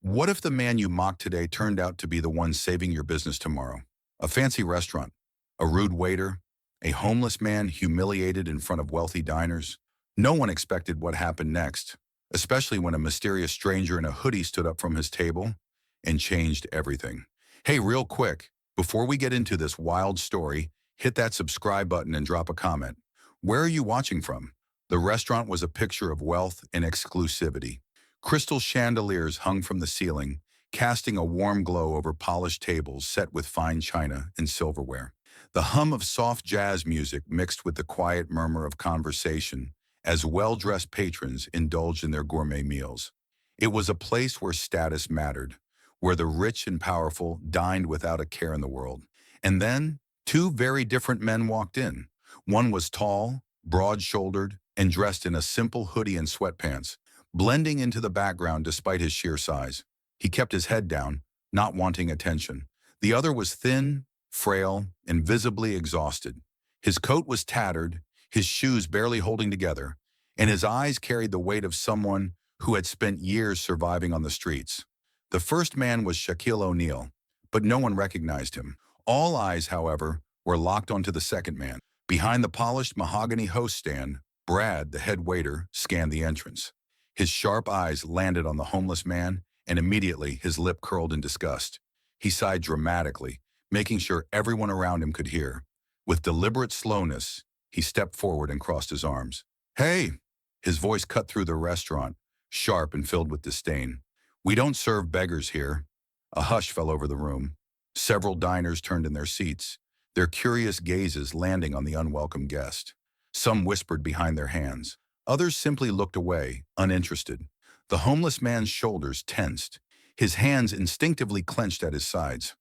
What if the man you mocked today turned out to be the one saving your business tomorrow? A fancy restaurant, a rude waiter, a homeless man humiliated in front of wealthy diners. No one expected what happened next, especially when a mysterious stranger in a hoodie stood up from his table and changed everything. Hey, real quick, before we get into this wild story, hit that subscribe button and drop a comment. Where are you watching from? The restaurant was a picture of wealth and exclusivity. Crystal chandeliers hung from the ceiling, casting a warm glow over polished tables set with fine china and silverware. The hum of soft jazz music mixed with the quiet murmur of conversation as well-dressed patrons indulged in their gourmet meals. It was a place where status mattered, where the rich and powerful dined without a care in the world. And then, two very different men walked in. One was tall, broad-shouldered, and dressed in a simple hoodie and sweatpants, blending into the background despite his sheer size. He kept his head down, not wanting attention. The other was thin, frail, and visibly exhausted. His coat was tattered, his shoes barely holding together, and his eyes carried the weight of someone who had spent years surviving on the streets. The first man was Shaquille O'Neal, but no one recognized him. All eyes, however, were locked onto the second man. Behind the polished mahogany host stand, Brad, the head waiter, scanned the entrance. His sharp eyes landed on the homeless man, and immediately his lip curled in disgust. He sighed dramatically, making sure everyone around him could hear. With deliberate slowness, he stepped forward and crossed his arms. "Hey!" His voice cut through the restaurant, sharp and filled with disdain. "We don't serve beggars here." A hush fell over the room. Several diners turned in their seats, their curious gazes landing on the unwelcome guest. Some whispered behind their hands. Others simply looked away, uninterested. The homeless man's shoulders tensed. His hands instinctively clenched at his sides.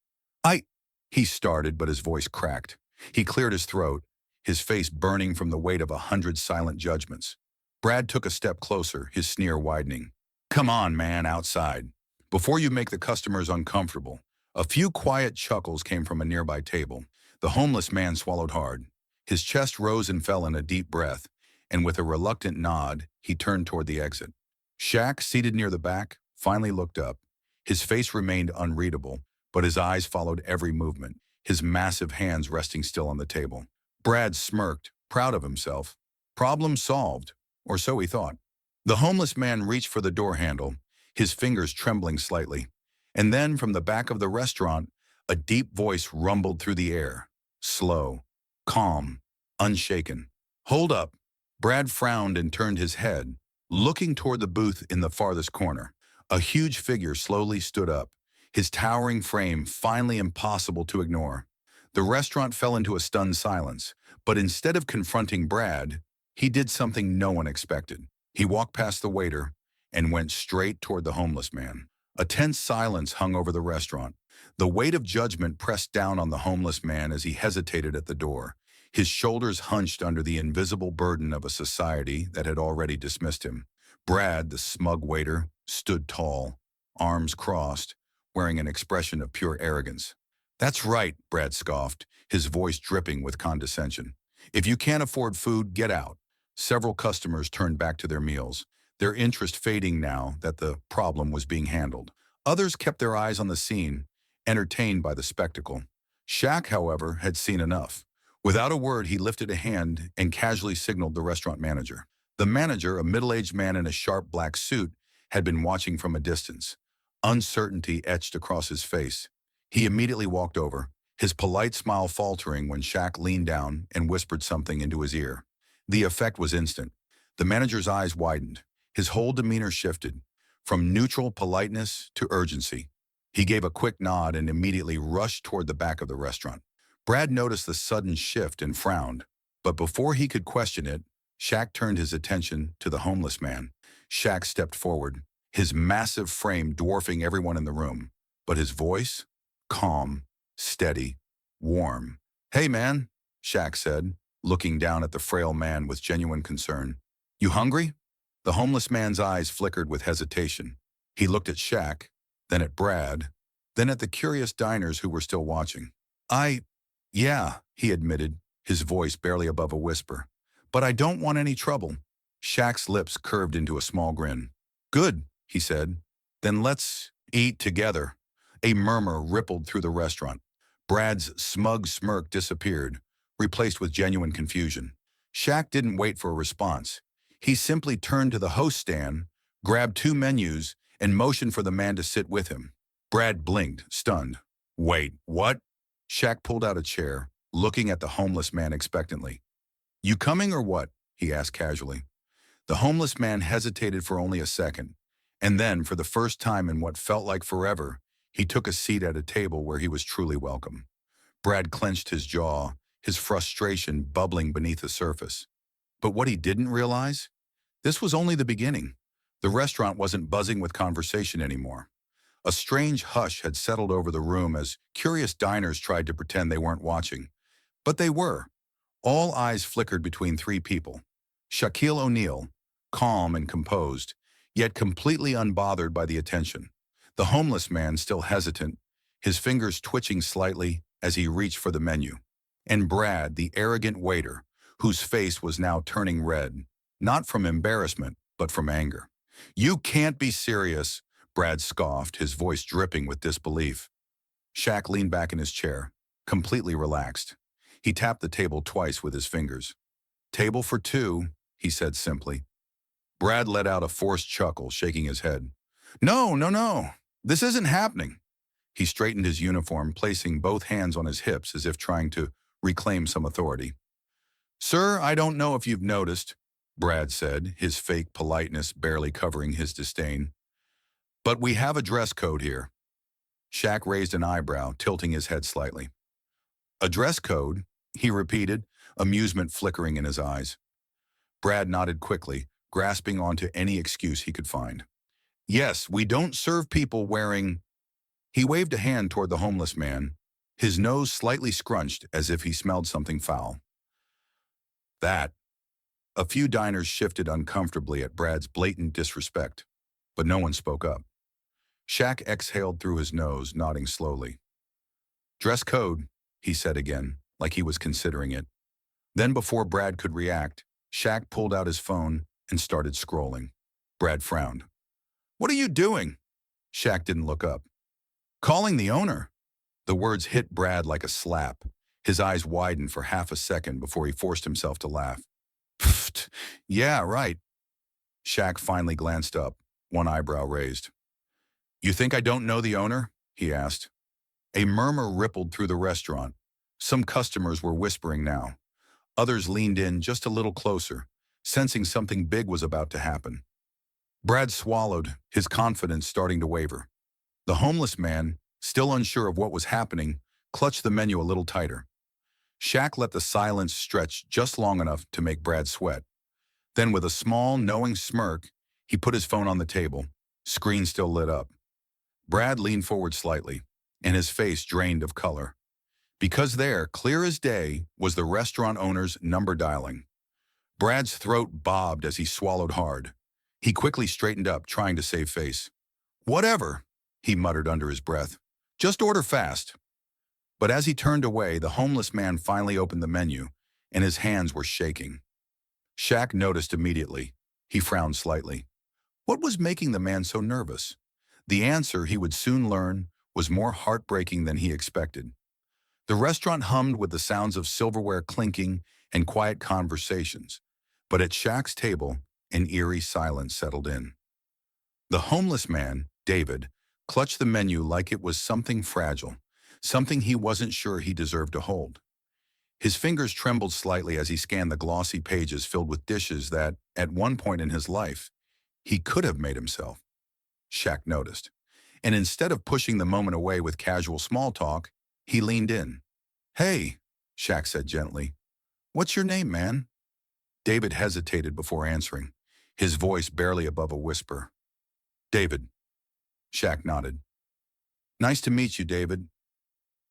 He started, but his voice cracked. He cleared his throat, his face burning from the weight of 100 silent judgments. Brad took a step closer, his sneer widening. "Come on, man, outside. Before you make the customers uncomfortable." A few quiet chuckles came from a nearby table. The homeless man swallowed hard. His chest rose and fell in a deep breath, and with a reluctant nod, he turned toward the exit. Shaq, seated near the back, finally looked up. His face remained unreadable, but his eyes followed every movement, his massive hands resting still on the table. Brad smirked, proud of himself. Problem solved, or so he thought. The homeless man reached for the door handle, his fingers trembling slightly. And then, from the back of the restaurant, a deep voice rumbled through the air. Slow, calm, unshaken. "Hold up." Brad frowned and turned his head, looking toward the booth in the farthest corner. A huge figure slowly stood up, his towering frame finally impossible to ignore. The restaurant fell into a stunned silence, but instead of confronting Brad, he did something no one expected. He walked past the waiter and went straight toward the homeless man. A tense silence hung over the restaurant. The weight of judgment pressed down on the homeless man as he hesitated at the door. His shoulders hunched under the invisible burden of a society that had already dismissed him. Brad, the smug waiter, stood tall, arms crossed, wearing an expression of pure arrogance. "That's right," Brad scoffed, his voice dripping with condescension. "If you can't afford food, get out." Several customers turned back to their meals, their interest fading now that the problem was being handled. Others kept their eyes on the scene, entertained by the spectacle. Shaq, however, had seen enough. Without a word, he lifted a hand and casually signaled the restaurant manager. The manager, a middle-aged man in a sharp black suit, had been watching from a distance. Uncertainty etched across his face. He immediately walked over, his polite smile faltering when Shaq leaned down and whispered something into his ear. The effect was instant. The manager's eyes widened. His whole demeanor shifted, from neutral politeness to urgency. He gave a quick nod and immediately rushed toward the back of the restaurant. Brad noticed the sudden shift and frowned, but before he could question it, Shaq turned his attention to the homeless man. Shaq stepped forward, his massive frame dwarfing everyone in the room, but his voice, calm, steady, warm. "Hey, man," Shaq said, looking down at the frail man with genuine concern. "You hungry?" The homeless man's eyes flickered with hesitation. He looked at Shaq, then at Brad, then at the curious diners who were still watching. Yeah," he admitted, his voice barely above a whisper. "But I don't want any trouble." Shaq's lips curved into a small grin. "Good," he said. "Then let's Eat together. A murmur rippled through the restaurant. Brad's smug smirk disappeared, replaced with genuine confusion. Shaq didn't wait for a response. He simply turned to the host stand, grabbed two menus, and motioned for the man to sit with him. Brad blinked, stunned. Wait, what? Shaq pulled out a chair, looking at the homeless man expectantly. You coming or what? He asked casually. The homeless man hesitated for only a second, and then, for the first time in what felt like forever, he took a seat at a table where he was truly welcome. Brad clenched his jaw, his frustration bubbling beneath the surface. But what he didn't realize? This was only the beginning. The restaurant wasn't buzzing with conversation anymore. A strange hush had settled over the room as curious diners tried to pretend they weren't watching. But they were. All eyes flickered between three people. Shaquille O'Neal, calm and composed, yet completely unbothered by the attention. The homeless man still hesitant, his fingers twitching slightly as he reached for the menu. And Brad, the arrogant waiter, whose face was now turning red, not from embarrassment, but from anger. You can't be serious, Brad scoffed, his voice dripping with disbelief. Shaq leaned back in his chair, completely relaxed. He tapped the table twice with his fingers. Table for two, he said simply. Brad let out a forced chuckle, shaking his head. No, no, no. This isn't happening. He straightened his uniform, placing both hands on his hips as if trying to reclaim some authority. Sir, I don't know if you've noticed, Brad said, his fake politeness barely covering his disdain. But we have a dress code here. Shaq raised an eyebrow, tilting his head slightly. A dress code? He repeated, amusement flickering in his eyes. Brad nodded quickly, grasping onto any excuse he could find. Yes, we don't serve people wearing... He waved a hand toward the homeless man, his nose slightly scrunched as if he smelled something foul. That. A few diners shifted uncomfortably at Brad's blatant disrespect, but no one spoke up. Shaq exhaled through his nose, nodding slowly. Dress code, he said again, like he was considering it. Then before Brad could react, Shaq pulled out his phone and started scrolling. Brad frowned. What are you doing? Shaq didn't look up. Calling the owner. The words hit Brad like a slap. His eyes widened for half a second before he forced himself to laugh. Pfft, yeah, right. Shaq finally glanced up, one eyebrow raised. You think I don't know the owner? He asked. A murmur rippled through the restaurant. Some customers were whispering now. Others leaned in just a little closer, sensing something big was about to happen. Brad swallowed, his confidence starting to waver. The homeless man, still unsure of what was happening, clutched the menu a little tighter. Shaq let the silence stretch just long enough to make Brad sweat. Then with a small, knowing smirk, he put his phone on the table, screen still lit up. Brad leaned forward slightly, and his face drained of color. Because there, clear as day, was the restaurant owner's number dialing. Brad's throat bobbed as he swallowed hard. He quickly straightened up, trying to save face. Whatever, he muttered under his breath. Just order fast. But as he turned away, the homeless man finally opened the menu, and his hands were shaking. Shaq noticed immediately. He frowned slightly. What was making the man so nervous? The answer, he would soon learn, was more heartbreaking than he expected. The restaurant hummed with the sounds of silverware clinking and quiet conversations, but at Shaq's table, an eerie silence settled in. The homeless man, David, clutched the menu like it was something fragile, something he wasn't sure he deserved to hold. His fingers trembled slightly as he scanned the glossy pages filled with dishes that, at one point in his life, he could have made himself. Shaq noticed, and instead of pushing the moment away with casual small talk, he leaned in. Hey, Shaq said gently. What's your name, man? David hesitated before answering, his voice barely above a whisper. David. Shaq nodded. Nice to meet you, David.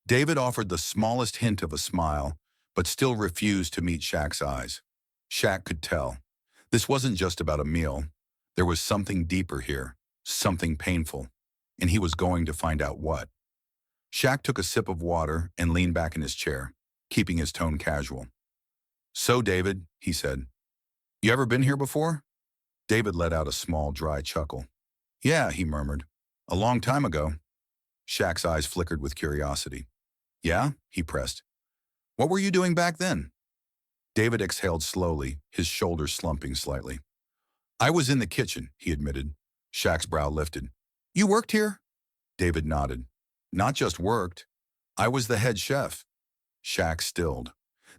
David offered the smallest hint of a smile, but still refused to meet Shaq's eyes. Shaq could tell. This wasn't just about a meal. There was something deeper here, something painful, and he was going to find out what. Shaq took a sip of water and leaned back in his chair, keeping his tone casual. So, David, he said, you ever been here before? David let out a small, dry chuckle. Yeah, he murmured. A long time ago. Shaq's eyes flickered with curiosity. Yeah, he pressed. What were you doing back then? David exhaled slowly, his shoulders slumping slightly. I was in the kitchen, he admitted. Shaq's brow lifted. You worked here? David nodded. Not just worked. I was the head chef. Shaq stilled.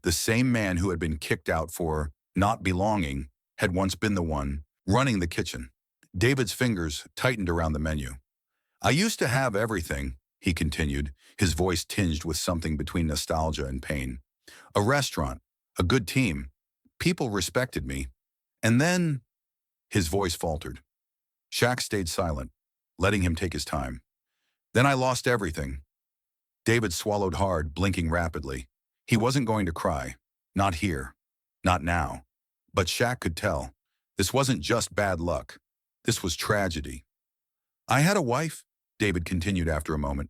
The same man who had been kicked out for not belonging had once been the one running the kitchen. David's fingers tightened around the menu. I used to have everything, he continued, his voice tinged with something between nostalgia and pain. A restaurant, a good team. People respected me. And then, his voice faltered. Shaq stayed silent, letting him take his time. Then I lost everything. David swallowed hard, blinking rapidly. He wasn't going to cry. Not here. Not now. But Shaq could tell. This wasn't just bad luck. This was tragedy. I had a wife, David continued after a moment.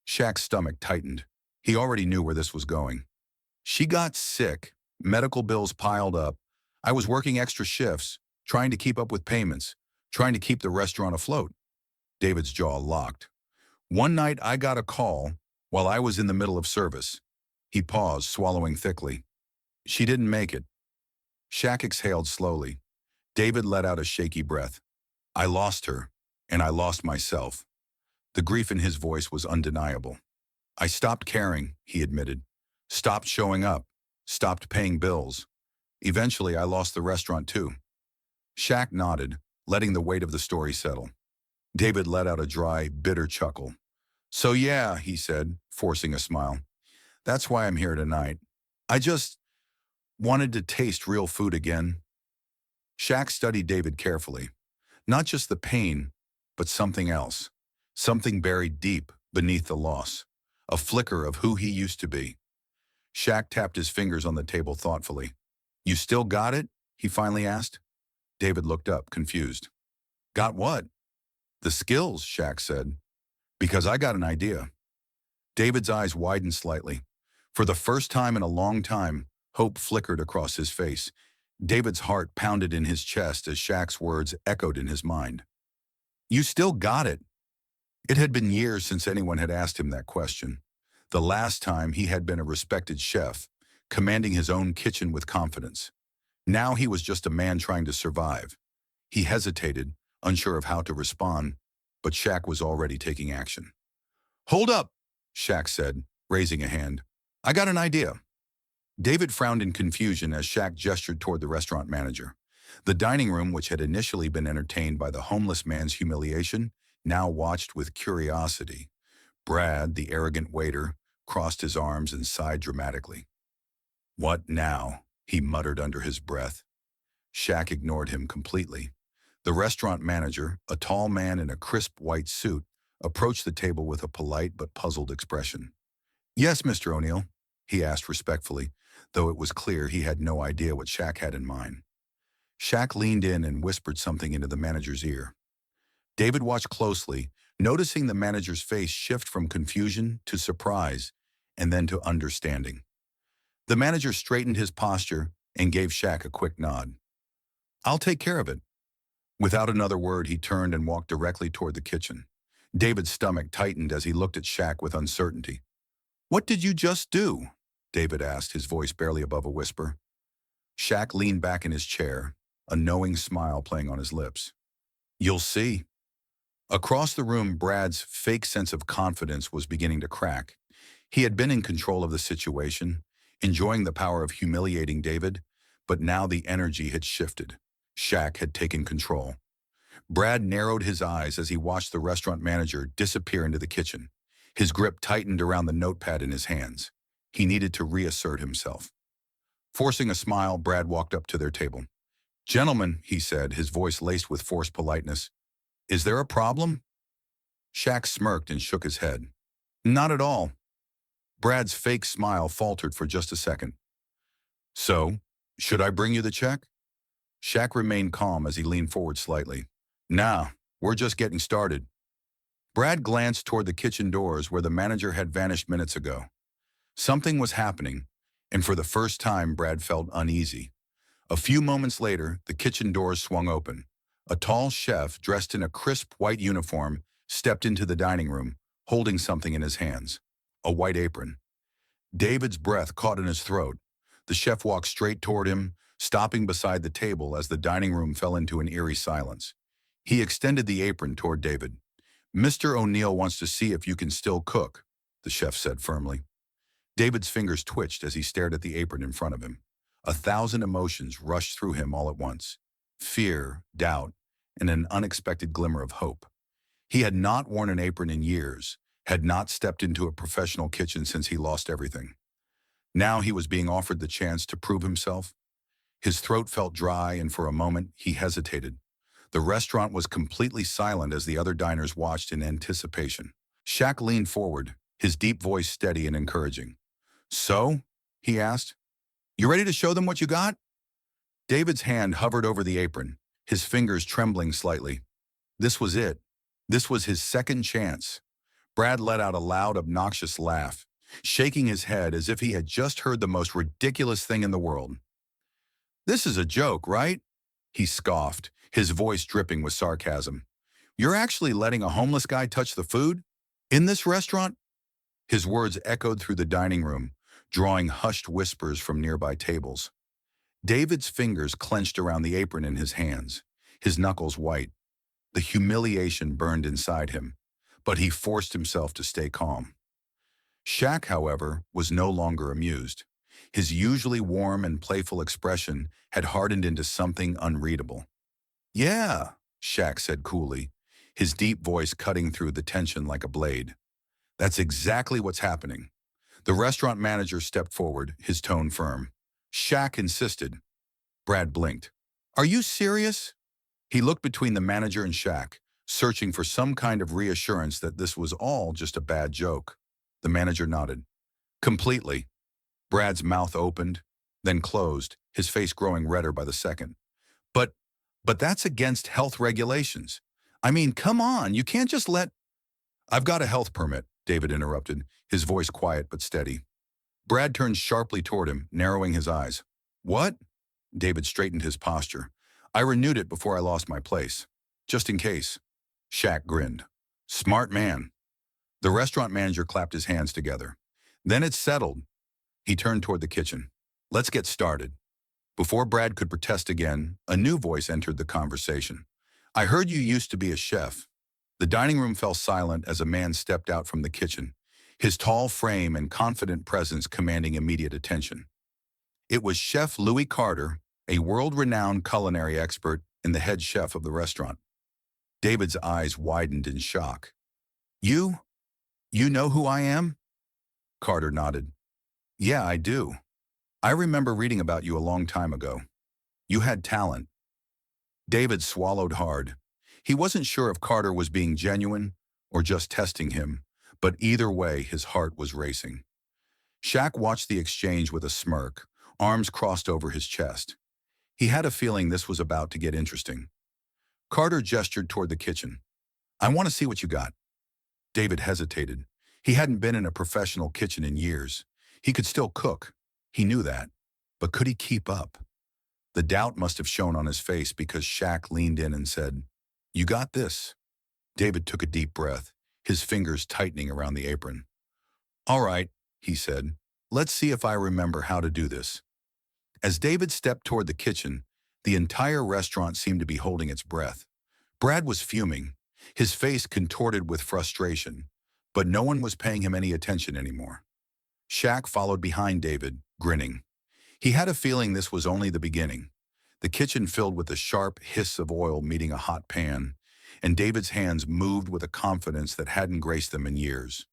Shaq's stomach tightened. He already knew where this was going. She got sick. Medical bills piled up. I was working extra shifts, trying to keep up with payments, trying to keep the restaurant afloat. David's jaw locked. One night I got a call while I was in the middle of service. He paused, swallowing thickly. She didn't make it. Shaq exhaled slowly. David let out a shaky breath. I lost her, and I lost myself. The grief in his voice was undeniable. I stopped caring, he admitted. Stopped showing up. Stopped paying bills. Eventually, I lost the restaurant too. Shaq nodded, letting the weight of the story settle. David let out a dry, bitter chuckle. So yeah, he said, forcing a smile. That's why I'm here tonight. I just wanted to taste real food again. Shaq studied David carefully. Not just the pain, but something else. Something buried deep beneath the loss. A flicker of who he used to be. Shaq tapped his fingers on the table thoughtfully. You still got it? He finally asked. David looked up, confused. Got what? The skills, Shaq said. Because I got an idea. David's eyes widened slightly. For the first time in a long time, hope flickered across his face. David's heart pounded in his chest as Shaq's words echoed in his mind. You still got it. It had been years since anyone had asked him that question. The last time he had been a respected chef, commanding his own kitchen with confidence. Now he was just a man trying to survive. He hesitated, unsure of how to respond, but Shaq was already taking action. Hold up, Shaq said, raising a hand. I got an idea. David frowned in confusion as Shaq gestured toward the restaurant manager. The dining room, which had initially been entertained by the homeless man's humiliation, now watched with curiosity. Brad, the arrogant waiter, crossed his arms and sighed dramatically. What now? He muttered under his breath. Shaq ignored him completely. The restaurant manager, a tall man in a crisp white suit, approached the table with a polite but puzzled expression. Yes, Mr. O'Neal, he asked respectfully, though it was clear he had no idea what Shaq had in mind. Shaq leaned in and whispered something into the manager's ear. David watched closely, noticing the manager's face shift from confusion to surprise and then to understanding. The manager straightened his posture and gave Shaq a quick nod. I'll take care of it. Without another word, he turned and walked directly toward the kitchen. David's stomach tightened as he looked at Shaq with uncertainty. What did you just do? David asked, his voice barely above a whisper. Shaq leaned back in his chair, a knowing smile playing on his lips. You'll see. Across the room, Brad's fake sense of confidence was beginning to crack. He had been in control of the situation, enjoying the power of humiliating David, but now the energy had shifted. Shaq had taken control. Brad narrowed his eyes as he watched the restaurant manager disappear into the kitchen. His grip tightened around the notepad in his hands. He needed to reassert himself. Forcing a smile, Brad walked up to their table. Gentlemen, he said, his voice laced with forced politeness, is there a problem? Shaq smirked and shook his head. Not at all. Brad's fake smile faltered for just a second. So, should I bring you the check? Shaq remained calm as he leaned forward slightly. Nah, we're just getting started. Brad glanced toward the kitchen doors where the manager had vanished minutes ago. Something was happening, and for the first time, Brad felt uneasy. A few moments later, the kitchen doors swung open. A tall chef, dressed in a crisp white uniform, stepped into the dining room, holding something in his hands. A white apron. David's breath caught in his throat. The chef walked straight toward him, stopping beside the table as the dining room fell into an eerie silence. He extended the apron toward David. "Mr. O'Neal wants to see if you can still cook," the chef said firmly. David's fingers twitched as he stared at the apron in front of him. 1,000 emotions rushed through him all at once. Fear, doubt, and an unexpected glimmer of hope. He had not worn an apron in years, had not stepped into a professional kitchen since he lost everything. Now he was being offered the chance to prove himself. His throat felt dry, and for a moment, he hesitated. The restaurant was completely silent as the other diners watched in anticipation. Shaq leaned forward, his deep voice steady and encouraging. "So?" he asked. "You ready to show them what you got?" David's hand hovered over the apron, his fingers trembling slightly. This was it. This was his second chance. Brad let out a loud, obnoxious laugh, shaking his head as if he had just heard the most ridiculous thing in the world. "This is a joke, right?" he scoffed, his voice dripping with sarcasm. "You're actually letting a homeless guy touch the food? In this restaurant?" His words echoed through the dining room, drawing hushed whispers from nearby tables. David's fingers clenched around the apron in his hands, his knuckles white. The humiliation burned inside him, but he forced himself to stay calm. Shaq, however, was no longer amused. His usually warm and playful expression had hardened into something unreadable. "Yeah," Shaq said coolly, his deep voice cutting through the tension like a blade. "That's exactly what's happening." The restaurant manager stepped forward, his tone firm. Shaq insisted. Brad blinked. "Are you serious?" He looked between the manager and Shaq, searching for some kind of reassurance that this was all just a bad joke. The manager nodded. "Completely." Brad's mouth opened, then closed, his face growing redder by the second. But, but that's against health regulations. I mean, come on, you can't just let—" "I've got a health permit," David interrupted, his voice quiet but steady. Brad turned sharply toward him, narrowing his eyes. "What?" David straightened his posture. "I renewed it before I lost my place. Just in case." Shaq grinned. "Smart man." The restaurant manager clapped his hands together. "Then it's settled." He turned toward the kitchen. "Let's get started." Before Brad could protest again, a new voice entered the conversation. "I heard you used to be a chef." The dining room fell silent as a man stepped out from the kitchen, his tall frame and confident presence commanding immediate attention. It was Chef Louis Carter, a world-renowned culinary expert and the head chef of the restaurant. David's eyes widened in shock. You know who I am?" Carter nodded. "Yeah, I do. I remember reading about you a long time ago. You had talent." David swallowed hard. He wasn't sure if Carter was being genuine or just testing him, but either way, his heart was racing. Shaq watched the exchange with a smirk, arms crossed over his chest. He had a feeling this was about to get interesting. Carter gestured toward the kitchen. "I want to see what you got." David hesitated. He hadn't been in a professional kitchen in years. He could still cook. He knew that. But could he keep up? The doubt must have shown on his face because Shaq leaned in and said, "You got this." David took a deep breath, his fingers tightening around the apron. "All right," he said. "Let's see if I remember how to do this." As David stepped toward the kitchen, the entire restaurant seemed to be holding its breath. Brad was fuming, his face contorted with frustration, but no one was paying him any attention anymore. Shaq followed behind David, grinning. He had a feeling this was only the beginning. The kitchen filled with the sharp hiss of oil meeting a hot pan, and David's hands moved with a confidence that hadn't graced them in years.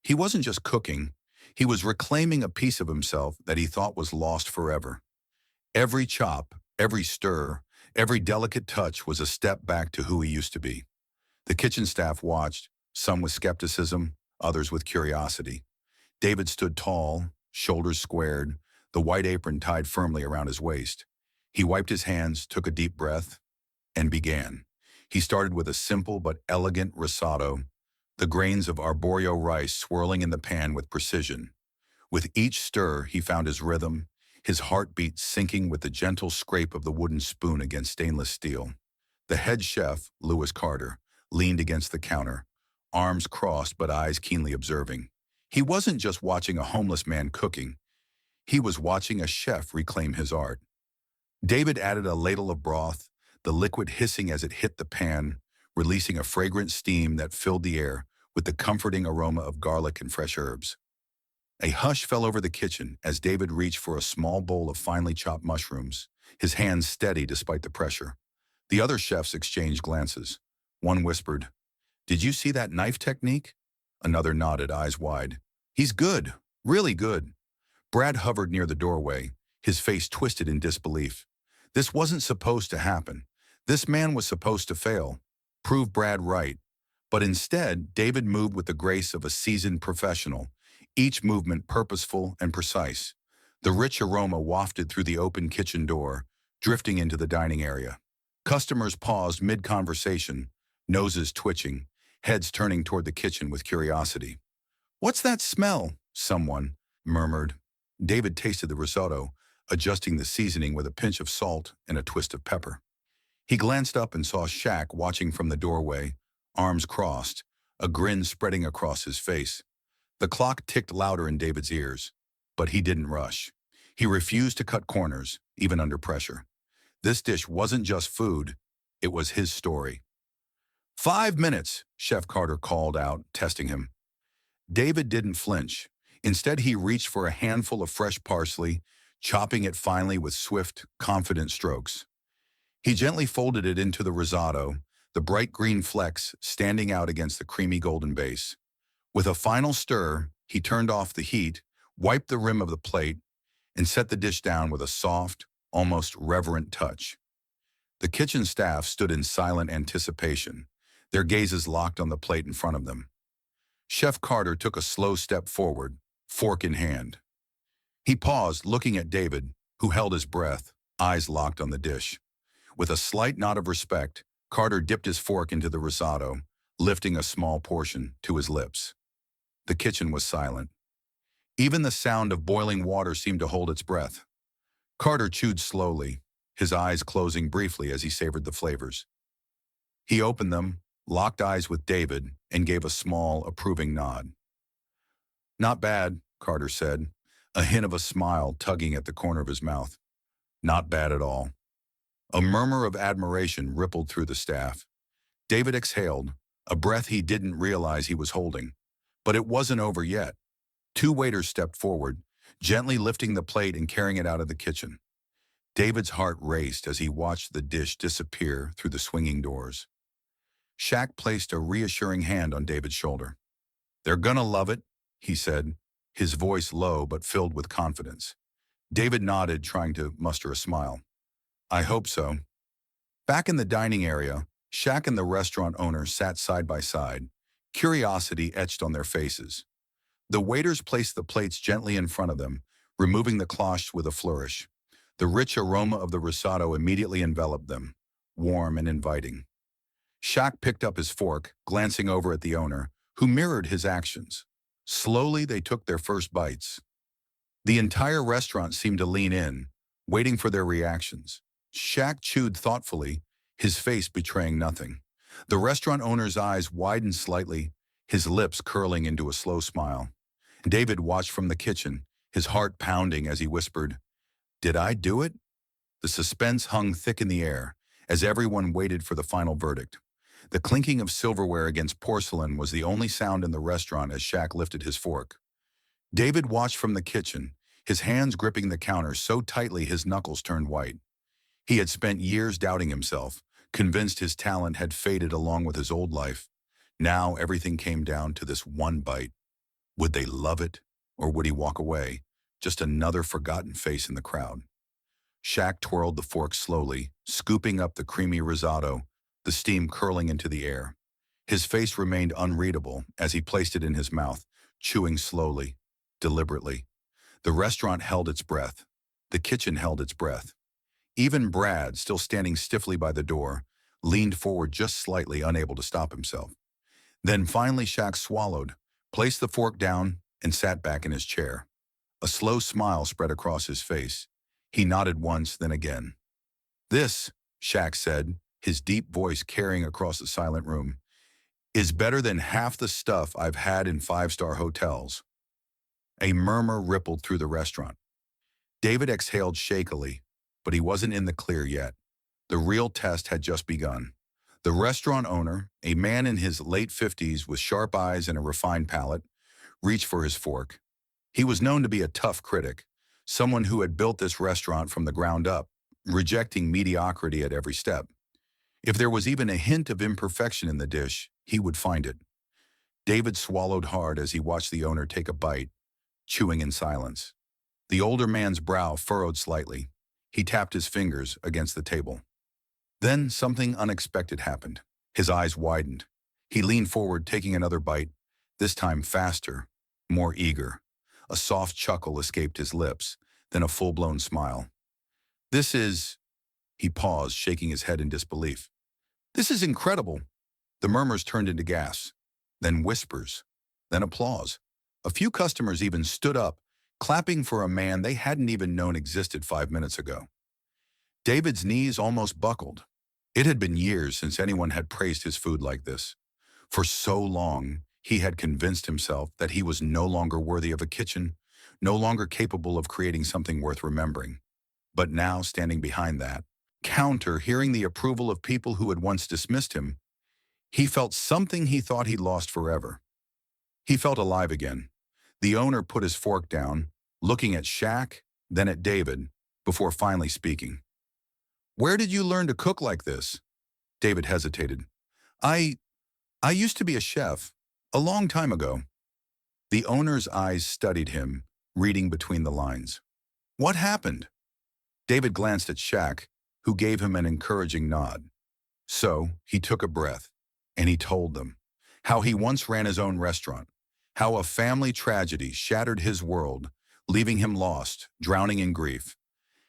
He wasn't just cooking, he was reclaiming a piece of himself that he thought was lost forever. Every chop, every stir, every delicate touch was a step back to who he used to be. The kitchen staff watched, some with skepticism, others with curiosity. David stood tall, shoulders squared, the white apron tied firmly around his waist. He wiped his hands, took a deep breath, and began. He started with a simple but elegant risotto, the grains of arborio rice swirling in the pan with precision. With each stir, he found his rhythm, his heartbeat syncing with the gentle scrape of the wooden spoon against stainless steel. The head chef, Louis Carter, leaned against the counter, arms crossed but eyes keenly observing. He wasn't just watching a homeless man cooking. He was watching a chef reclaim his art. David added a ladle of broth, the liquid hissing as it hit the pan, releasing a fragrant steam that filled the air with the comforting aroma of garlic and fresh herbs. A hush fell over the kitchen as David reached for a small bowl of finely chopped mushrooms, his hands steady despite the pressure. The other chefs exchanged glances. One whispered, "Did you see that knife technique?" Another nodded, eyes wide. "He's good, really good." Brad hovered near the doorway, his face twisted in disbelief. This wasn't supposed to happen. This man was supposed to fail, prove Brad right. But instead, David moved with the grace of a seasoned professional, each movement purposeful and precise. The rich aroma wafted through the open kitchen door, drifting into the dining area. Customers paused mid-conversation, noses twitching, heads turning toward the kitchen with curiosity. "What's that smell?" someone murmured. David tasted the risotto, adjusting the seasoning with a pinch of salt and a twist of pepper. He glanced up and saw Shaq watching from the doorway, arms crossed, a grin spreading across his face. The clock ticked louder in David's ears, but he didn't rush. He refused to cut corners, even under pressure. This dish wasn't just food, it was his story. 5 minutes, Chef Carter called out, testing him. David didn't flinch. Instead, he reached for a handful of fresh parsley, chopping it finely with swift, confident strokes. He gently folded it into the risotto, the bright green flecks standing out against the creamy golden base. With a final stir, he turned off the heat, wiped the rim of the plate, and set the dish down with a soft, almost reverent touch. The kitchen staff stood in silent anticipation, their gazes locked on the plate in front of them. Chef Carter took a slow step forward, fork in hand. He paused, looking at David, who held his breath, eyes locked on the dish. With a slight nod of respect, Carter dipped his fork into the risotto, lifting a small portion to his lips. The kitchen was silent. Even the sound of boiling water seemed to hold its breath. Carter chewed slowly, his eyes closing briefly as he savored the flavors. He opened them, locked eyes with David, and gave a small, approving nod. "Not bad," Carter said, a hint of a smile tugging at the corner of his mouth. "Not bad at all." A murmur of admiration rippled through the staff. David exhaled, a breath he didn't realize he was holding. But it wasn't over yet. Two waiters stepped forward, gently lifting the plate and carrying it out of the kitchen. David's heart raced as he watched the dish disappear through the swinging doors. Shaq placed a reassuring hand on David's shoulder. "They're gonna love it," he said, his voice low but filled with confidence. David nodded, trying to muster a smile. "I hope so." Back in the dining area, Shaq and the restaurant owner sat side by side, curiosity etched on their faces. The waiters placed the plates gently in front of them, removing the cloche with a flourish. The rich aroma of the risotto immediately enveloped them, warm and inviting. Shaq picked up his fork, glancing over at the owner, who mirrored his actions. Slowly, they took their first bites. The entire restaurant seemed to lean in, waiting for their reactions. Shaq chewed thoughtfully, his face betraying nothing. The restaurant owner's eyes widened slightly, his lips curling into a slow smile. David watched from the kitchen, his heart pounding as he whispered, "Did I do it?" The suspense hung thick in the air as everyone waited for the final verdict. The clinking of silverware against porcelain was the only sound in the restaurant as Shaq lifted his fork. David watched from the kitchen, his hands gripping the counter so tightly his knuckles turned white. He had spent years doubting himself, convinced his talent had faded along with his old life. Now everything came down to this one bite. Would they love it, or would he walk away, just another forgotten face in the crowd? Shaq twirled the fork slowly, scooping up the creamy risotto, the steam curling into the air. His face remained unreadable as he placed it in his mouth, chewing slowly, deliberately. The restaurant held its breath. The kitchen held its breath. Even Brad, still standing stiffly by the door, leaned forward just slightly, unable to stop himself. Then finally Shaq swallowed, placed the fork down, and sat back in his chair. A slow smile spread across his face. He nodded once, then again. "This," Shaq said, his deep voice carrying across the silent room, is better than half the stuff I've had in five-star hotels. A murmur rippled through the restaurant. David exhaled shakily, but he wasn't in the clear yet. The real test had just begun. The restaurant owner, a man in his late 50s with sharp eyes and a refined palate, reached for his fork. He was known to be a tough critic, someone who had built this restaurant from the ground up, rejecting mediocrity at every step. If there was even a hint of imperfection in the dish, he would find it. David swallowed hard as he watched the owner take a bite, chewing in silence. The older man's brow furrowed slightly. He tapped his fingers against the table. Then something unexpected happened. His eyes widened. He leaned forward, taking another bite, this time faster, more eager. A soft chuckle escaped his lips, then a full-blown smile. This is... He paused, shaking his head in disbelief. This is incredible. The murmurs turned into gasps, then whispers, then applause. A few customers even stood up, clapping for a man they hadn't even known existed 5 minutes ago. David's knees almost buckled. It had been years since anyone had praised his food like this. For so long, he had convinced himself that he was no longer worthy of a kitchen, no longer capable of creating something worth remembering. But now, standing behind that counter, hearing the approval of people who had once dismissed him, he felt something he thought he'd lost forever. He felt alive again. The owner put his fork down, looking at Shaq, then at David, before finally speaking. "Where did you learn to cook like this?" David hesitated. I used to be a chef, a long time ago." The owner's eyes studied him, reading between the lines. "What happened?" David glanced at Shaq, who gave him an encouraging nod. So he took a breath, and he told them how he once ran his own restaurant, how a family tragedy shattered his world, leaving him lost, drowning in grief,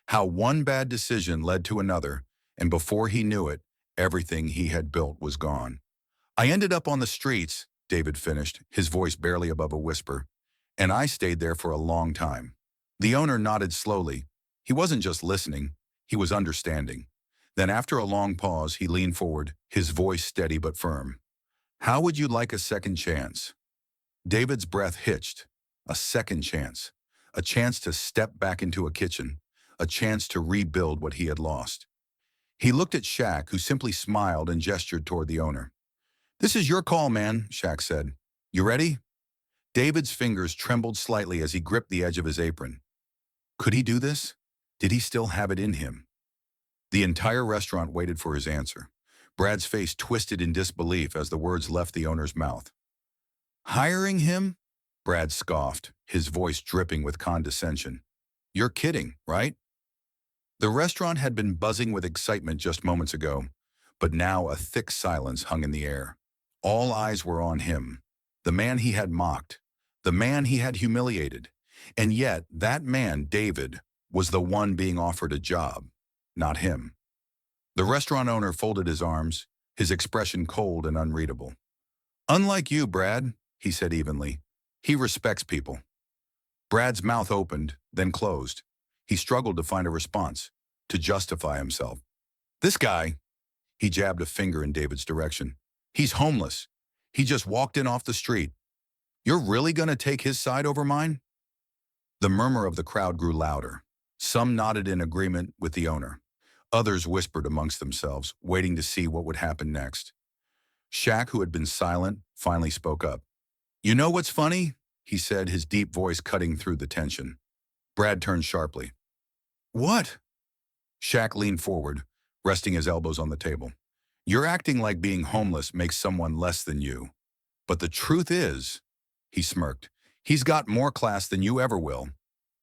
how one bad decision led to another, and before he knew it, everything he had built was gone. "I ended up on the streets," David finished, his voice barely above a whisper, "and I stayed there for a long time." The owner nodded slowly. He wasn't just listening, he was understanding. Then after a long pause, he leaned forward, his voice steady but firm. "How would you like a second chance?" David's breath hitched. A second chance. A chance to step back into a kitchen. A chance to rebuild what he had lost. He looked at Shaq, who simply smiled and gestured toward the owner. "This is your call, man," Shaq said. "You ready?" David's fingers trembled slightly as he gripped the edge of his apron. Could he do this? Did he still have it in him? The entire restaurant waited for his answer. Brad's face twisted in disbelief as the words left the owner's mouth. "Hiring him?" Brad scoffed, his voice dripping with condescension. "You're kidding, right?" The restaurant had been buzzing with excitement just moments ago, but now a thick silence hung in the air. All eyes were on him, the man he had mocked, the man he had humiliated, and yet that man, David, was the one being offered a job, not him. The restaurant owner folded his arms, his expression cold and unreadable. "Unlike you, Brad," he said evenly, "he respects people." Brad's mouth opened, then closed. He struggled to find a response, to justify himself. "This guy," he jabbed a finger in David's direction, "he's homeless. He just walked in off the street. You're really going to take his side over mine?" The murmur of the crowd grew louder. Some nodded in agreement with the owner. Others whispered amongst themselves, waiting to see what would happen next. Shaq, who had been silent, finally spoke up. "You know what's funny?" he said, his deep voice cutting through the tension. Brad turned sharply. "What?" Shaq leaned forward, resting his elbows on the table. "You're acting like being homeless makes someone less than you. But the truth is," he smirked, "he's got more class than you ever will."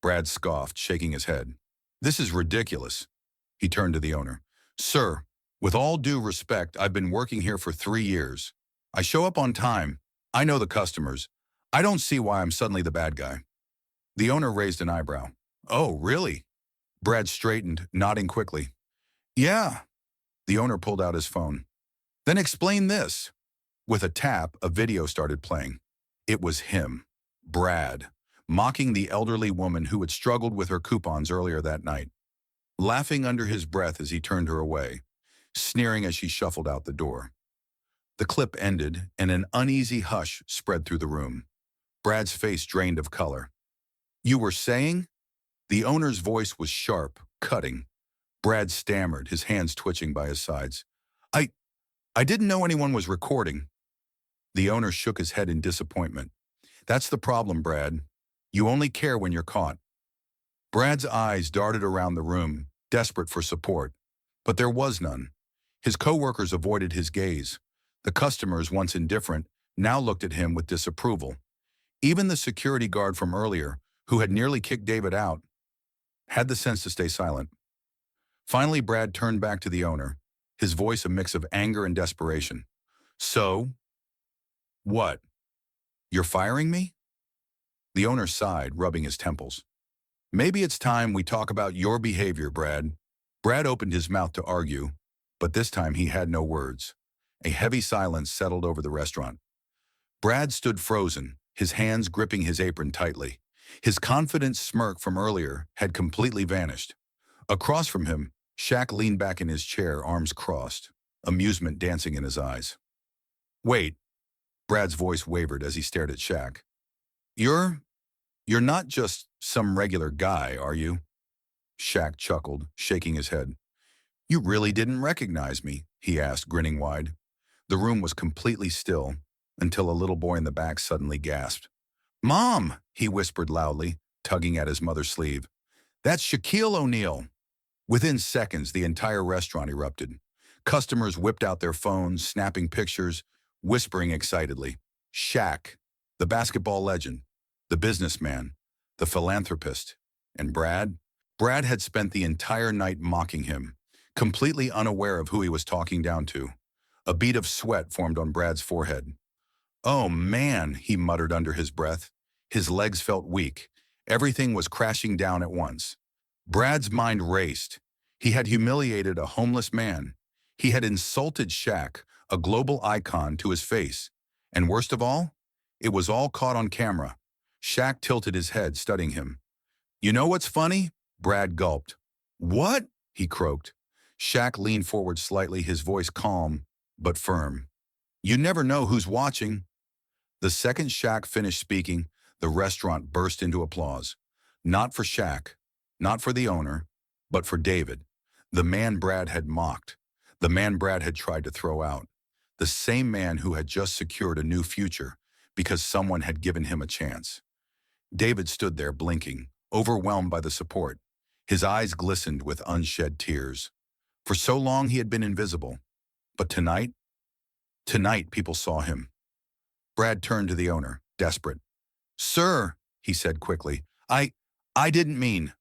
Brad scoffed, shaking his head. "This is ridiculous." He turned to the owner. "Sir, with all due respect, I've been working here for 3 years. I show up on time. I know the customers. I don't see why I'm suddenly the bad guy." The owner raised an eyebrow. "Oh, really?" Brad straightened, nodding quickly. "Yeah." The owner pulled out his phone. "Then explain this." With a tap, a video started playing. It was him, Brad, mocking the elderly woman who had struggled with her coupons earlier that night, laughing under his breath as he turned her away, sneering as she shuffled out the door. The clip ended, and an uneasy hush spread through the room. Brad's face drained of color. "You were saying?" The owner's voice was sharp, cutting. Brad stammered, his hands twitching by his sides. I, I didn't know anyone was recording." The owner shook his head in disappointment. "That's the problem, Brad. You only care when you're caught." Brad's eyes darted around the room, desperate for support. But there was none. His coworkers avoided his gaze. The customers, once indifferent, now looked at him with disapproval. Even the security guard from earlier, who had nearly kicked David out, had the sense to stay silent. Finally, Brad turned back to the owner, his voice a mix of anger and desperation. "So? What? You're firing me?" The owner sighed, rubbing his temples. "Maybe it's time we talk about your behavior, Brad." Brad opened his mouth to argue, but this time he had no words. A heavy silence settled over the restaurant. Brad stood frozen, his hands gripping his apron tightly. His confident smirk from earlier had completely vanished. Across from him, Shaq leaned back in his chair, arms crossed, amusement dancing in his eyes. "Wait," Brad's voice wavered as he stared at Shaq. You're not just some regular guy, are you?" Shaq chuckled, shaking his head. "You really didn't recognize me?" he asked, grinning wide. The room was completely still, until a little boy in the back suddenly gasped. "Mom!" he whispered loudly, tugging at his mother's sleeve. "That's Shaquille O'Neal." Within seconds, the entire restaurant erupted. Customers whipped out their phones, snapping pictures, whispering excitedly. Shaq, the basketball legend, the businessman, the philanthropist. And Brad? Brad had spent the entire night mocking him, completely unaware of who he was talking down to. A bead of sweat formed on Brad's forehead. "Oh, man," he muttered under his breath. His legs felt weak. Everything was crashing down at once. Brad's mind raced. He had humiliated a homeless man. He had insulted Shaq, a global icon, to his face. And worst of all, it was all caught on camera. Shaq tilted his head, studying him. "You know what's funny?" Brad gulped. "What?" he croaked. Shaq leaned forward slightly, his voice calm but firm. "You never know who's watching." The second Shaq finished speaking, the restaurant burst into applause. Not for Shaq, not for the owner, but for David, the man Brad had mocked, the man Brad had tried to throw out, the same man who had just secured a new future because someone had given him a chance. David stood there blinking, overwhelmed by the support. His eyes glistened with unshed tears. For so long he had been invisible. But tonight people saw him. Brad turned to the owner, desperate. "Sir," he said quickly, I didn't mean."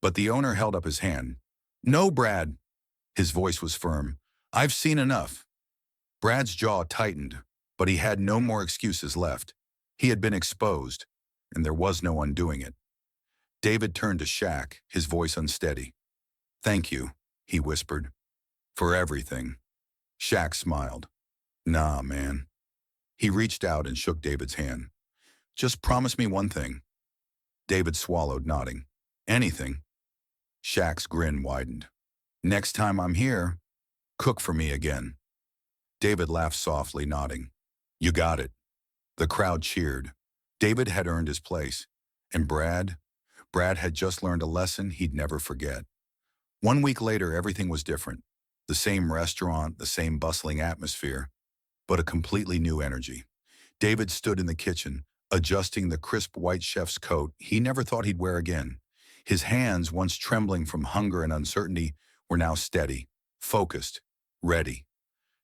But the owner held up his hand. "No, Brad." His voice was firm. "I've seen enough." Brad's jaw tightened, but he had no more excuses left. He had been exposed, and there was no undoing it. David turned to Shaq, his voice unsteady. "Thank you," he whispered, "for everything." Shaq smiled. "Nah, man." He reached out and shook David's hand. "Just promise me one thing." David swallowed, nodding. "Anything." Shaq's grin widened. "Next time I'm here, cook for me again." David laughed softly, nodding. "You got it." The crowd cheered. David had earned his place. And Brad had just learned a lesson he'd never forget. 1 week later, everything was different. The same restaurant, the same bustling atmosphere, but a completely new energy. David stood in the kitchen, adjusting the crisp white chef's coat he never thought he'd wear again. His hands, once trembling from hunger and uncertainty, were now steady, focused, ready.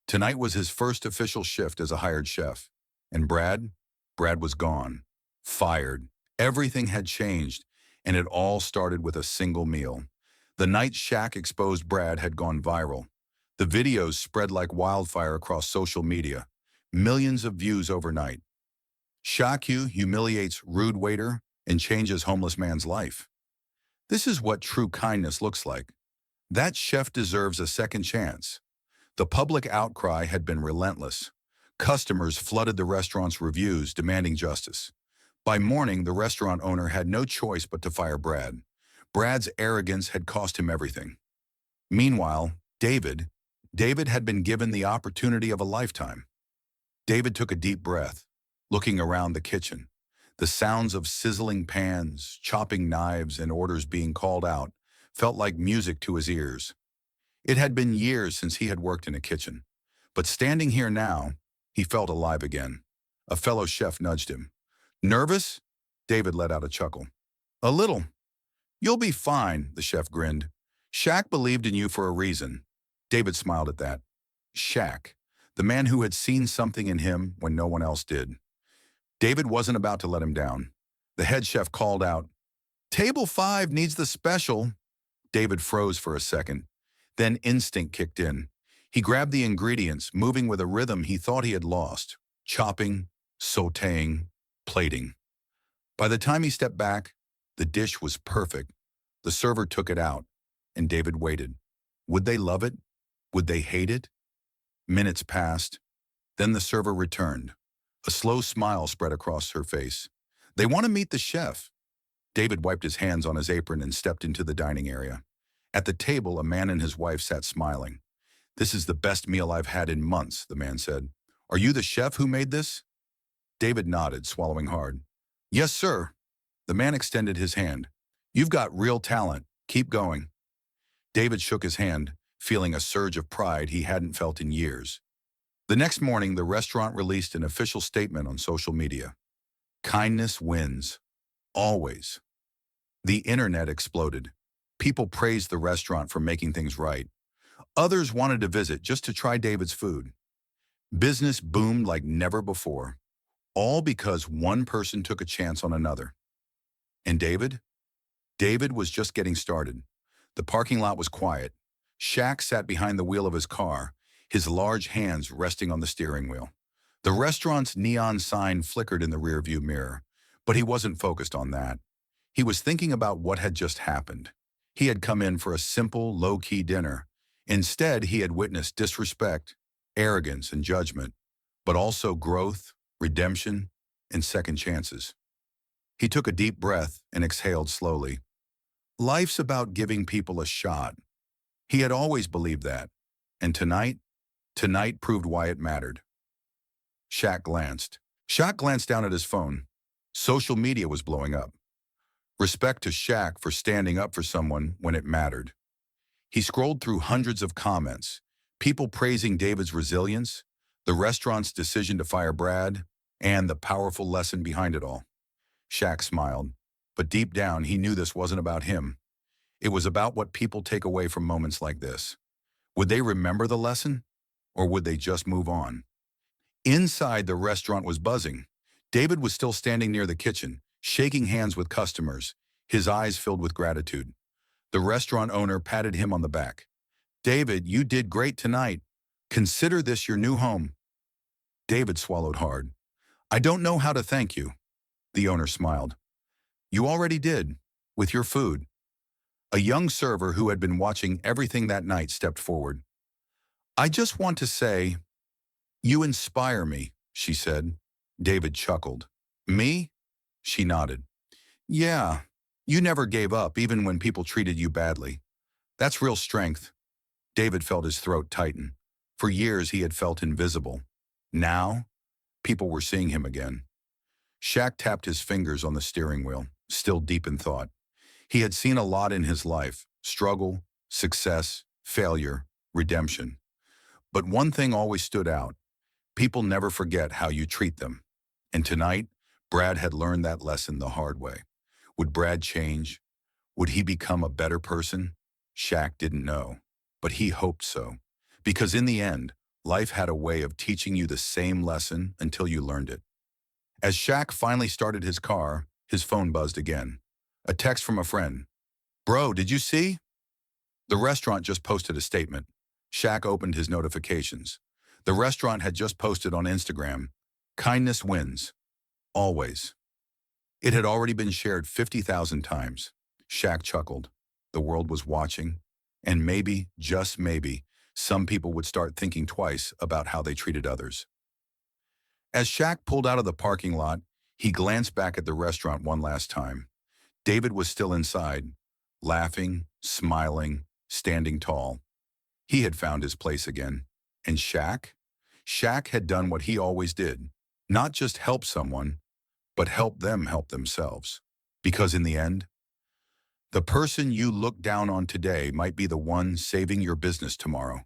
Tonight was his first official shift as a hired chef. And Brad was gone, fired. Everything had changed, and it all started with a single meal. The night Shaq exposed Brad had gone viral. The videos spread like wildfire across social media. Millions of views overnight. Shaq humiliates rude waiter and changes homeless man's life. This is what true kindness looks like. That chef deserves a second chance. The public outcry had been relentless. Customers flooded the restaurant's reviews, demanding justice. By morning, the restaurant owner had no choice but to fire Brad. Brad's arrogance had cost him everything. Meanwhile, David had been given the opportunity of a lifetime. David took a deep breath, looking around the kitchen. The sounds of sizzling pans, chopping knives, and orders being called out felt like music to his ears. It had been years since he had worked in a kitchen, but standing here now, he felt alive again. A fellow chef nudged him. Nervous? David let out a chuckle. A little. You'll be fine, the chef grinned. Shaq believed in you for a reason. David smiled at that. Shaq, the man who had seen something in him when no one else did. David wasn't about to let him down. The head chef called out, Table 5 needs the special. David froze for a second. Then instinct kicked in. He grabbed the ingredients, moving with a rhythm he thought he had lost. Chopping, sautéing, plating. By the time he stepped back, the dish was perfect. The server took it out, and David waited. Would they love it? Would they hate it? Minutes passed. Then the server returned. A slow smile spread across her face. They want to meet the chef. David wiped his hands on his apron and stepped into the dining area. At the table, a man and his wife sat smiling. This is the best meal I've had in months, the man said. Are you the chef who made this? David nodded, swallowing hard. Yes, sir. The man extended his hand. You've got real talent. Keep going. David shook his hand, feeling a surge of pride he hadn't felt in years. The next morning, the restaurant released an official statement on social media. Kindness wins. Always. The internet exploded. People praised the restaurant for making things right. Others wanted to visit just to try David's food. Business boomed like never before, all because one person took a chance on another. And David? David was just getting started. The parking lot was quiet. Shaq sat behind the wheel of his car, his large hands resting on the steering wheel. The restaurant's neon sign flickered in the rearview mirror, but he wasn't focused on that. He was thinking about what had just happened. He had come in for a simple, low-key dinner. Instead, he had witnessed disrespect, arrogance, and judgment, but also growth, redemption, and second chances. He took a deep breath and exhaled slowly. Life's about giving people a shot. He had always believed that, and tonight proved why it mattered. Shaq glanced down at his phone. Social media was blowing up. Respect to Shaq for standing up for someone when it mattered. He scrolled through hundreds of comments, people praising David's resilience, the restaurant's decision to fire Brad, and the powerful lesson behind it all. Shaq smiled, but deep down he knew this wasn't about him. It was about what people take away from moments like this. Would they remember the lesson, or would they just move on? Inside, the restaurant was buzzing. David was still standing near the kitchen, shaking hands with customers, his eyes filled with gratitude. The restaurant owner patted him on the back. David, you did great tonight. Consider this your new home. David swallowed hard. I don't know how to thank you. The owner smiled. You already did, with your food. A young server who had been watching everything that night stepped forward. I just want to say, you inspire me, she said. David chuckled. Me? She nodded. Yeah, you never gave up even when people treated you badly. That's real strength. David felt his throat tighten. For years he had felt invisible. Now, people were seeing him again. Shaq tapped his fingers on the steering wheel, still deep in thought. He had seen a lot in his life: struggle, success, failure, redemption. But one thing always stood out. People never forget how you treat them. And tonight, Brad had learned that lesson the hard way. Would Brad change? Would he become a better person? Shaq didn't know, but he hoped so. Because in the end, life had a way of teaching you the same lesson until you learned it. As Shaq finally started his car, his phone buzzed again. A text from a friend. Bro, did you see? The restaurant just posted a statement. Shaq opened his notifications. The restaurant had just posted on Instagram, kindness wins. Always. It had already been shared 50,000 times. Shaq chuckled. The world was watching, and maybe, just maybe, some people would start thinking twice about how they treated others. As Shaq pulled out of the parking lot, he glanced back at the restaurant one last time. David was still inside, laughing, smiling, standing tall. He had found his place again. And Shaq? Shaq had done what he always did, not just help someone, but help them help themselves. Because in the end, the person you look down on today might be the one saving your business tomorrow.